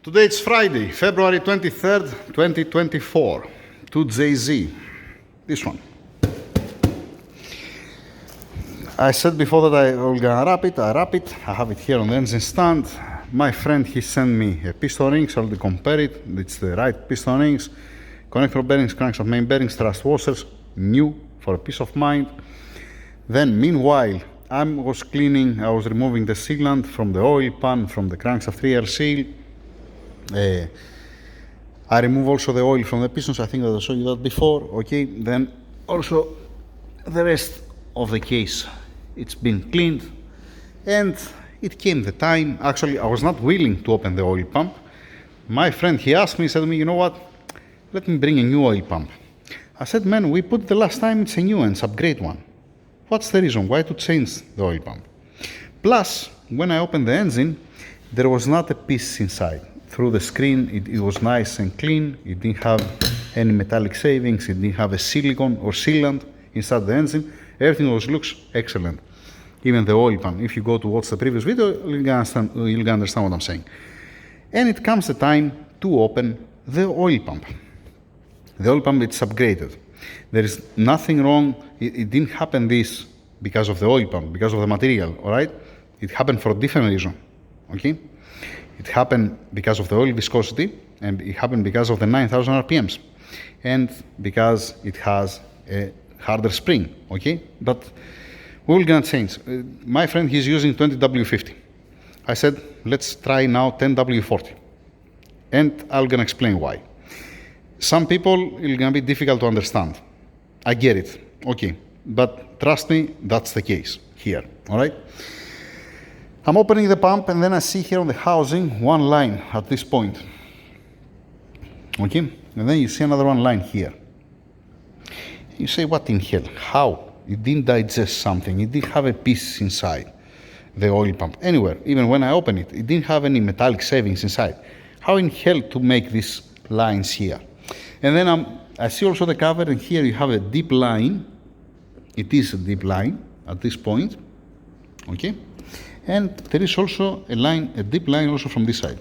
Today it's Friday, February 23rd, 2024. 2JZ. This one. I said before that I will gonna wrap it. I wrap it. I have it here on the engine stand. My friend, he sent me a piston rings. I'll compare it. It's the right piston rings. Connector bearings, crankshaft main bearings, thrust washers, new for a peace of mind. Then meanwhile, I was removing the sealant from the oil pan, from the crankshaft rear seal. I remove also the oil from the pistons. I think that I showed you that before. Okay, then also the rest of the case, it's been cleaned, and it came the time. Actually, I was not willing to open the oil pump. My friend, he asked me, he said to me, you know what, let me bring a new oil pump. I said, man, we put the last time, it's a new and it's upgrade one. What's the reason? Why to change the oil pump? Plus, when I opened the engine, there was not a piece inside. Through the screen, it was nice and clean. It didn't have any metallic shavings. It didn't have a silicone or sealant inside the engine. Everything looks excellent. Even the oil pump. If you go to watch the previous video, you'll understand what I'm saying. And it comes the time to open the oil pump. The oil pump, it's upgraded. There is nothing wrong. It didn't happen this because of the oil pump, because of the material, all right? It happened for a different reason, okay? It happened because of the oil viscosity, and it happened because of the 9,000 RPMs, and because it has a harder spring, okay? But we're gonna change. My friend, he's using 20W50. I said, let's try now 10W40. And I'm gonna explain why. Some people, it's gonna be difficult to understand. I get it, okay. But trust me, that's the case here, all right? I'm opening the pump, and then I see here on the housing one line at this point. Okay? And then you see another one line here. You say, what in hell? How? It didn't digest something. It didn't have a piece inside the oil pump. Anywhere, even when I open it, it didn't have any metallic shavings inside. How in hell to make these lines here? And then I see also the cover, and here you have a deep line. It is a deep line at this point. Okay? And there is also a deep line also from this side,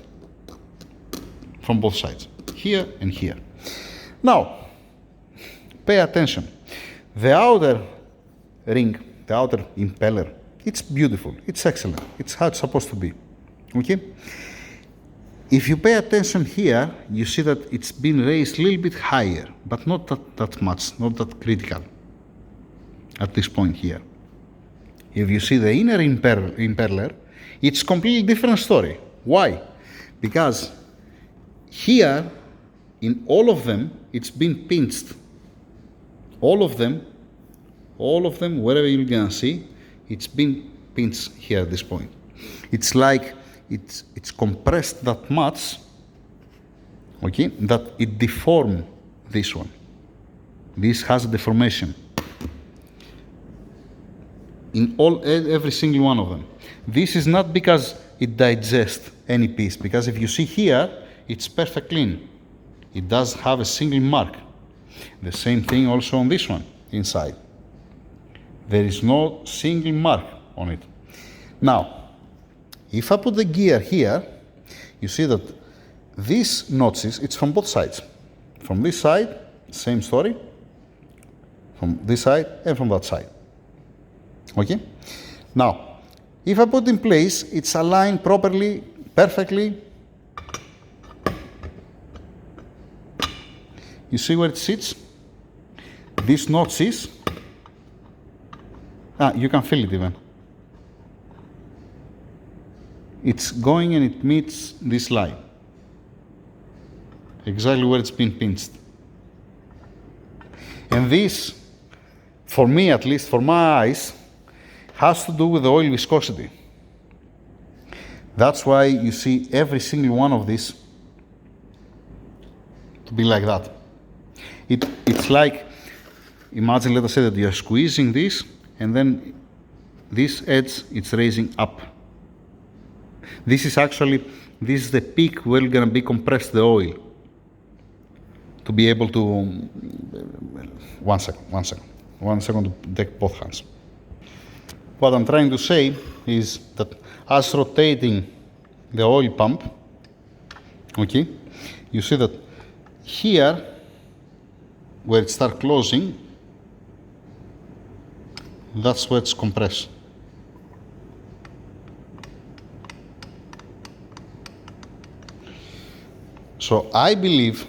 from both sides, here and here. Now, pay attention. The outer ring, the outer impeller, it's beautiful, it's excellent, it's how it's supposed to be, okay? If you pay attention here, you see that it's been raised a little bit higher, but not that much, not that critical at this point here. If you see the inner impeller, it's completely different story. Why? Because here, in all of them, it's been pinched. All of them, wherever you're gonna see, it's been pinched here at this point. It's like it's compressed that much, okay, that it deformed this one. This has a deformation. In every single one of them. This is not because it digests any piece, because if you see here, it's perfect clean. It does have a single mark. The same thing also on this one, inside. There is no single mark on it. Now, if I put the gear here, you see that these notches, it's from both sides. From this side, same story. From this side and from that side. Okay? Now, if I put in place, it's aligned properly, perfectly. You see where it sits? This notch is, you can feel it even. It's going and it meets this line. Exactly where it's been pinched. And this, for me at least, for my eyes, has to do with the oil viscosity. That's why you see every single one of these to be like that. It's like, imagine, let us say that you are squeezing this, and then this edge, it's raising up. This is the peak where you're gonna be compressed the oil. To be able to, one second to take both hands. What I'm trying to say is that as rotating the oil pump, Okay, you see that here, where it starts closing, that's where it's compressed. So I believe,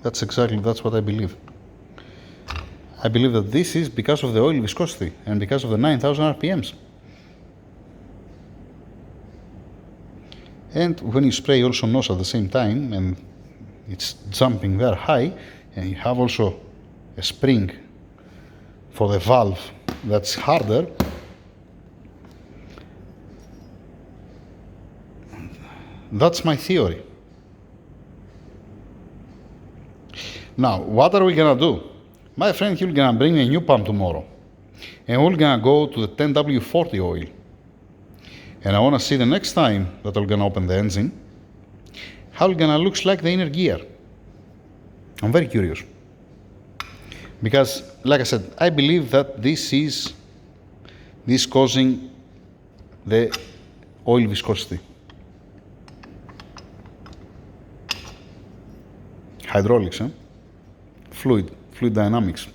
that's what I believe. I believe that this is because of the oil viscosity and because of the 9,000 RPMs. And when you spray also nose at the same time, and it's jumping there high, and you have also a spring for the valve that's harder, that's my theory. Now, what are we gonna do? My friend, he's gonna bring a new pump tomorrow, and we're gonna go to the 10W40 oil. And I wanna see the next time that we're gonna open the engine, how it's gonna look like the inner gear. I'm very curious. Because, like I said, I believe that this is causing the oil viscosity. Hydraulics, fluid dynamics.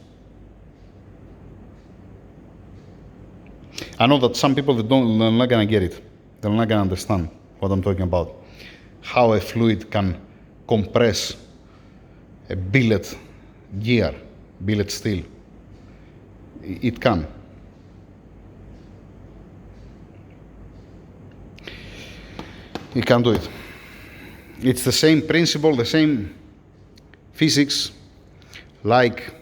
I know that some people they're not gonna get it. They're not gonna understand what I'm talking about. How a fluid can compress a billet gear, billet steel. It can. You can do it. It's the same principle, the same physics, like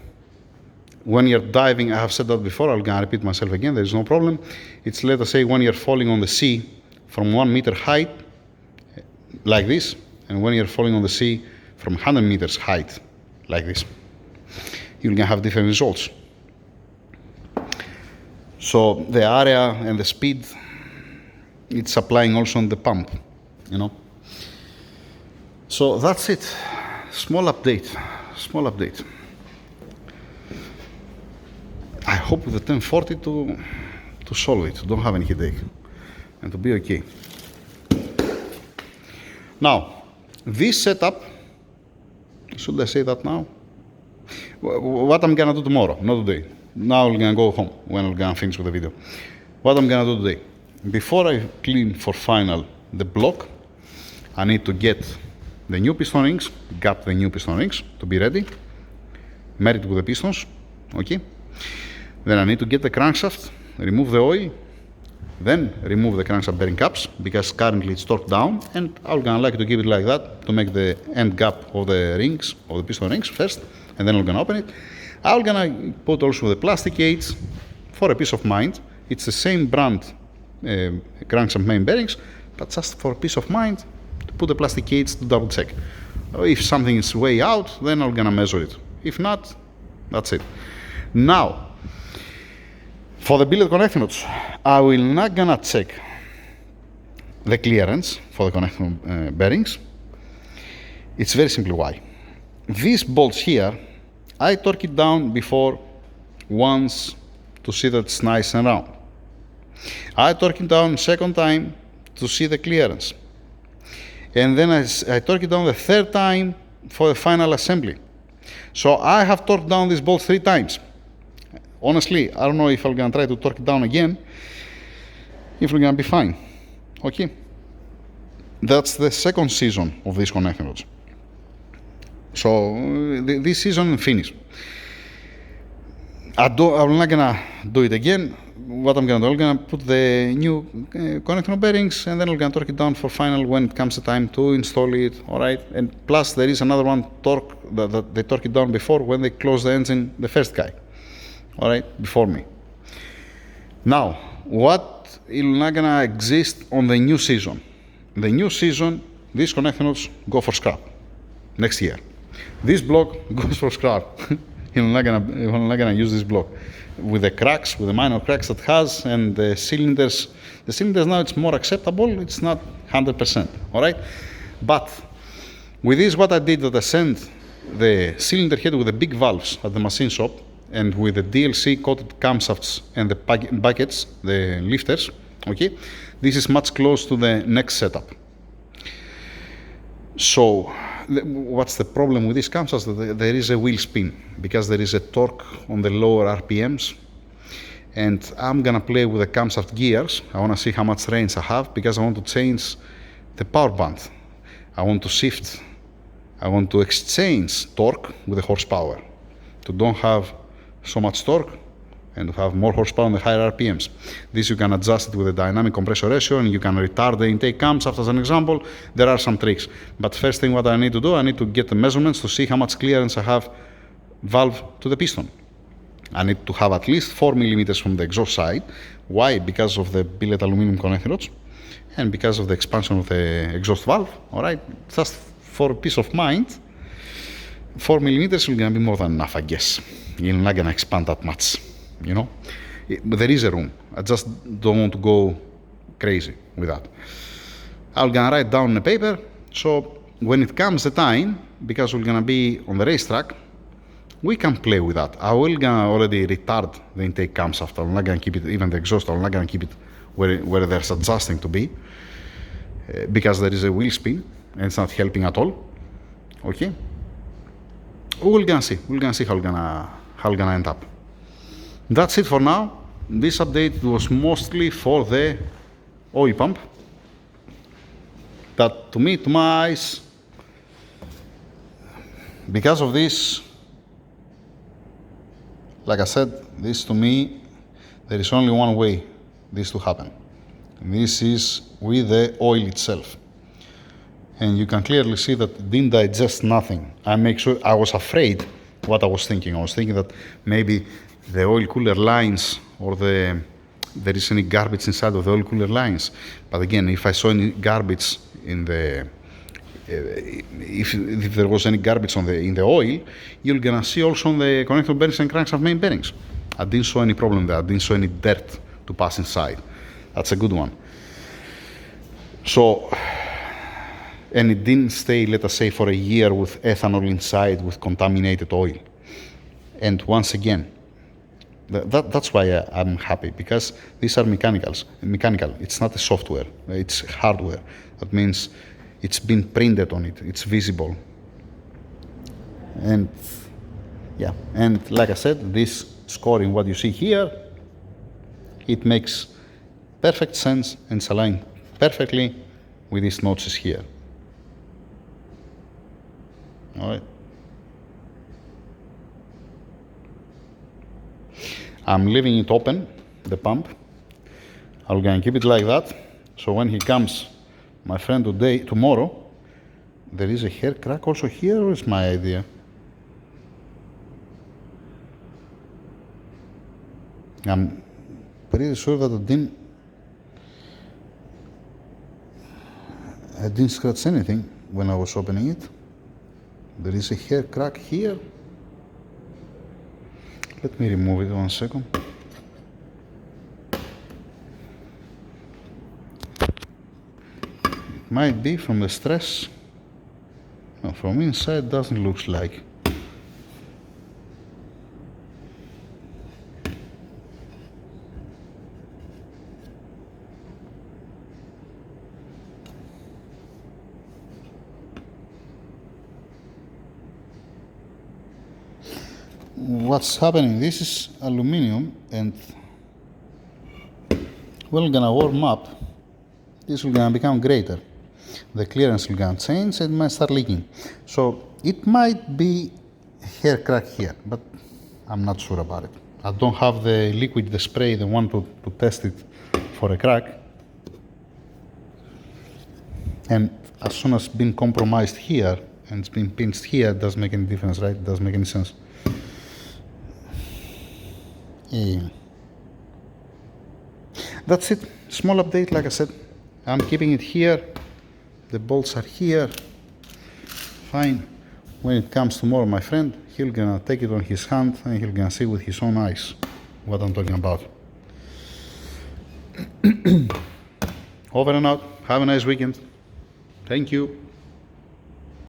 when you're diving. I have said that before, I'm gonna repeat myself again, there's no problem. It's, let us say, when you're falling on the sea from 1 meter height, like this, and when you're falling on the sea from 100 meters height, like this, you're gonna have different results. So the area and the speed, it's applying also on the pump, you know. So that's it. Small update. I hope with the 1040 to solve it, don't have any headache, and to be okay. Now, this setup, should I say that now? What I'm gonna do tomorrow, not today. Now I'm gonna go home when I'm gonna finish with the video. What I'm gonna do today, before I clean for final the block, I need to get the new piston rings, got the new piston rings to be ready, married with the pistons, okay? Then I need to get the crankshaft, remove the oil, then remove the crankshaft bearing caps, because currently it's torqued down, and I'm gonna like to keep it like that to make the end gap of the rings, of the piston rings first, and then I'm gonna open it. I'm gonna put also the plastic cage for a peace of mind. It's the same brand crankshaft main bearings, but just for peace of mind, to put the plastic cage to double check. If something is way out, then I'm gonna measure it. If not, that's it. Now, for the billet connecting nuts, I will not gonna check the clearance for the connecting bearings. It's very simply why. These bolts here, I torque it down before once to see that it's nice and round. I torque it down second time to see the clearance. And then I torque it down the third time for the final assembly. So I have torqued down these bolts 3 times. Honestly, I don't know if I'm gonna try to torque it down again, if we're gonna be fine. Okay? That's the second season of these connecting rods. So this season finished. I'm not gonna do it again. What I'm gonna do, I'm gonna put the new connecting bearings, and then I'm gonna torque it down for final when it comes the time to install it. All right. And plus there is another one torque that they torque it down before when they close the engine, the first guy. All right, before me. Now, what is not gonna exist on the new season? The new season, these connecting rods go for scrap next year. This block goes for scrap. You're not gonna use this block with the cracks, with the minor cracks that has, and the cylinders. The cylinders now it's more acceptable. It's not 100%. All right, but with this, what I did that I sent the cylinder head with the big valves at the machine shop, and with the DLC coated camshafts and the buckets, the lifters, okay? This is much close to the next setup. So what's the problem with these camshafts? There is a wheel spin because there is a torque on the lower RPMs, and I'm gonna play with the camshaft gears. I wanna see how much range I have because I want to change the power band. I want to shift, I want to exchange torque with the horsepower to don't have so much torque and to have more horsepower on the higher RPMs. This you can adjust it with a dynamic compressor ratio, and you can retard the intake camshaft as an example. There are some tricks. But first thing what I need to do, I need to get the measurements to see how much clearance I have valve to the piston. I need to have at least 4 millimeters from the exhaust side. Why? Because of the billet aluminum connecting rods and because of the expansion of the exhaust valve. All right, just for peace of mind, 4 millimeters will gonna be more than enough, I guess. You're not gonna expand that much. You know, but there is a room. I just don't want to go crazy with that. I'm gonna write down on a paper, so when it comes the time, because we're gonna be on the racetrack, we can play with that. I will gonna already retard the intake camshaft. I'm not gonna keep it, even the exhaust, I'm not gonna keep it where there's adjusting to be, because there is a wheel spin and it's not helping at all. Okay, we're gonna see how we're gonna end up. That's it for now. This update was mostly for the oil pump. That to me, to my eyes, because of this, like I said, this to me, there is only one way this to happen. And this is with the oil itself. And you can clearly see that it didn't digest nothing. I was afraid what I was thinking. I was thinking that maybe the oil cooler lines or there is any garbage inside of the oil cooler lines. But again, if I saw any garbage in the if there was any garbage in the oil, you're gonna see also on the connector bearings and crankshaft main bearings. I didn't saw any problem there. I didn't saw any dirt to pass inside. That's a good one. So, and it didn't stay, let us say, for a year with ethanol inside with contaminated oil. And once again, that's why I'm happy, because these are mechanical. It's not a software, it's hardware. That means it's been printed on it, it's visible. And yeah, and like I said, this scoring, what you see here, it makes perfect sense and it's aligned perfectly with these notches here. All right. I'm leaving it open, the pump. I'm gonna keep it like that. So when he comes, my friend, tomorrow, there is a hair crack also here, or is my idea? I'm pretty sure that I didn't scratch anything when I was opening it. There is a hair crack here. Let me remove it 1 second. It might be from the stress. No, from inside doesn't look like. What's happening? This is aluminum, and we're gonna warm up. This will gonna become greater. The clearance will gonna change and might start leaking. So it might be hair crack here, but I'm not sure about it. I don't have the liquid, the spray, the one to test it for a crack. And as soon as it's been compromised here and it's been pinched here, it doesn't make any difference, right? It doesn't make any sense. Yeah. That's it. Small update, like I said. I'm keeping it here. The bolts are here. Fine. When it comes tomorrow, my friend, he'll gonna take it on his hand and he'll gonna see with his own eyes what I'm talking about. Over and out. Have a nice weekend. Thank you.